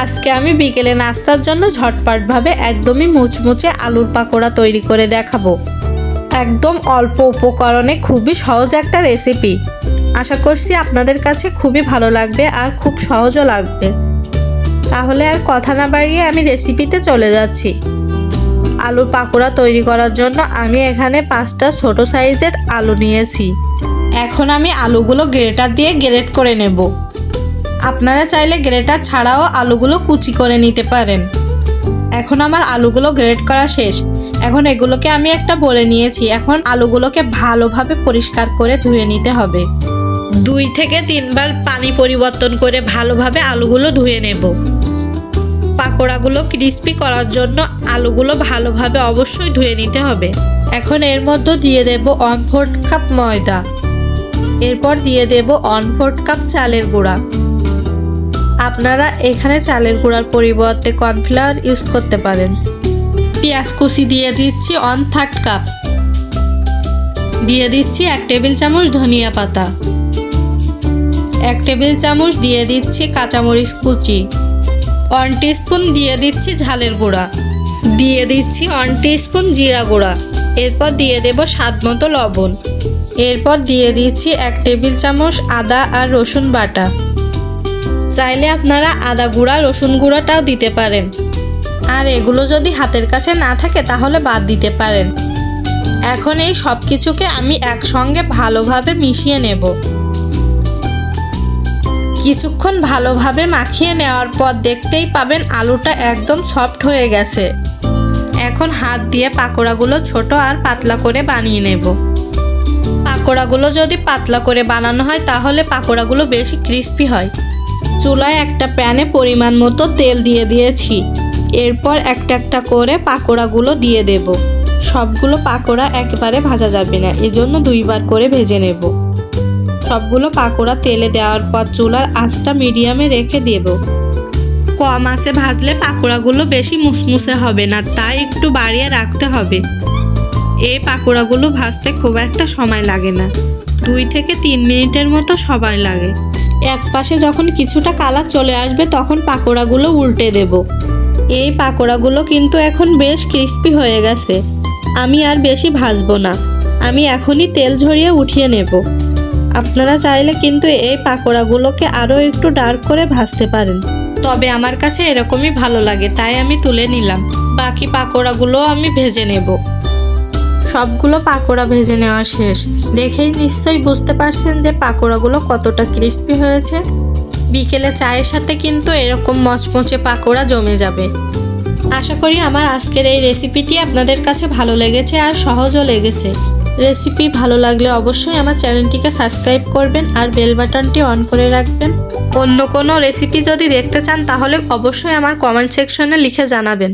আজকে আমি বিকেলে নাস্তার জন্য ঝটপটভাবে একদমই মুচমুচে আলুর পাকোড়া তৈরি করে দেখাবো। একদম অল্প উপকরণে খুবই সহজ একটা রেসিপি। আশা করছি আপনাদের কাছে খুবই ভালো লাগবে আর খুব সহজও লাগবে। তাহলে আর কথা না বাড়িয়ে আমি রেসিপিতে চলে যাচ্ছি। আলুর পাকোড়া তৈরি করার জন্য আমি এখানে 5টা ছোট সাইজের আলু নিয়েছি। এখন আমি আলুগুলো গ্রেটার দিয়ে গ্রেট করে নেব। আপনারা চাইলে গ্রেটার ছাড়াও আলুগুলো কুচি করে নিতে পারেন। এখন আমার আলুগুলো গ্রেট করা শেষ। এখন এগুলোকে আমি একটা বলে নিয়েছি। এখন আলুগুলোকে ভালোভাবে পরিষ্কার করে ধুয়ে নিতে হবে। 2 থেকে 3 বার পানি পরিবর্তন করে ভালোভাবে আলুগুলো ধুয়ে নেব। পাকোড়াগুলো ক্রিস্পি করার জন্য আলুগুলো ভালোভাবে অবশ্যই ধুয়ে নিতে হবে। এখন এর মধ্যে দিয়ে দেব 1/4 কাপ ময়দা। এরপর দিয়ে দেব 1/4 কাপ চালের গুঁড়া। আপনারা এখানে চালের গুঁড়ার পরিবর্তে কর্নফ্লাওয়ার ইউজ করতে পারেন। পেঁয়াজ কুচি দিয়ে দিচ্ছি 1/3 কাপ। দিয়ে দিচ্ছি 1 টেবিল চামচ ধনিয়া পাতা। 1 টেবিল চামচ দিয়ে দিচ্ছি কাঁচামরিচ কুচি। 1 টিস্পুন দিয়ে দিচ্ছি ঝালের গুঁড়া। দিয়ে দিচ্ছি 1 টিস্পুন জিরা গুঁড়া। এরপর দিয়ে দেব স্বাদ মতো লবণ। এরপর দিয়ে দিচ্ছি 1 টেবিল চামচ আদা আর রসুন বাটা। চাইলে আপনারা আদা গুঁড়া রসুন গুঁড়াটাও দিতে পারেন। আর এগুলো যদি হাতের কাছে না থাকে তাহলে বাদ দিতে পারেন। এখন এই সব কিছুকে আমি একসঙ্গে ভালোভাবে মিশিয়ে নেব। কিছুক্ষণ ভালোভাবে মাখিয়ে নেওয়ার পর দেখতেই পাবেন আলুটা একদম সফট হয়ে গেছে। এখন হাত দিয়ে পাকোড়াগুলো ছোট আর পাতলা করে বানিয়ে নেব। পাকোড়াগুলো যদি পাতলা করে বানানো হয় তাহলে পাকোড়াগুলো বেশি ক্রিস্পি হয়। চুলায় একটা প্যানে পরিমাণ মতো তেল দিয়ে দিয়েছি। এরপর একটা একটা করে পাকোড়াগুলো দিয়ে দেব। সবগুলো পাকোড়া একবারে ভাজা যাবে না, এজন্য 2 বার করে ভেজে নেব। সবগুলো পাকোড়া তেলে দেওয়ার পর চুলার আঁচটা মিডিয়ামে রেখে দেব। কম আঁচে ভাজলে পাকোড়াগুলো বেশি মুসমুসে হবে না, তাই একটু বাড়িয়ে রাখতে হবে। এই পাকোড়াগুলো ভাজতে খুব একটা সময় লাগে না, 2 থেকে 3 মিনিটের মতো সময় লাগে। এক পাশে যখন কিছুটা কালার চলে আসবে তখন পাকোড়াগুলো উল্টে দেব। এই পাকোড়াগুলো কিন্তু এখন বেশ ক্রিস্পি হয়ে গেছে। আমি আর বেশি ভাজবো না, আমি এখনই তেল ঝরিয়ে উঠিয়ে নেব। আপনারা চাইলে কিন্তু এই পাকোড়াগুলোকে আরও একটু ডার্ক করে ভাজতে পারেন, তবে আমার কাছে এরকমই ভালো লাগে তাই আমি তুলে নিলাম। বাকি পাকোড়াগুলো আমি ভেজে নেব। সবগুলো পাকোড়া ভেজে নেওয়া শেষ। দেখেই নিশ্চয়ই বুঝতে পারছেন যে পাকোড়াগুলো কতটা ক্রিস্পি হয়েছে। বিকেলে চায়ের সাথে কিন্তু এরকম মচমচে পাকোড়া জমে যাবে। আশা করি আমার আজকের এই রেসিপিটি আপনাদের কাছে ভালো লেগেছে আর সহজও লেগেছে। রেসিপি ভালো লাগলে অবশ্যই আমার চ্যানেলটিকে সাবস্ক্রাইব করবেন আর বেল বাটনটি অন করে রাখবেন। অন্য কোনো রেসিপি যদি দেখতে চান তাহলে অবশ্যই আমার কমেন্ট সেকশনে লিখে জানাবেন।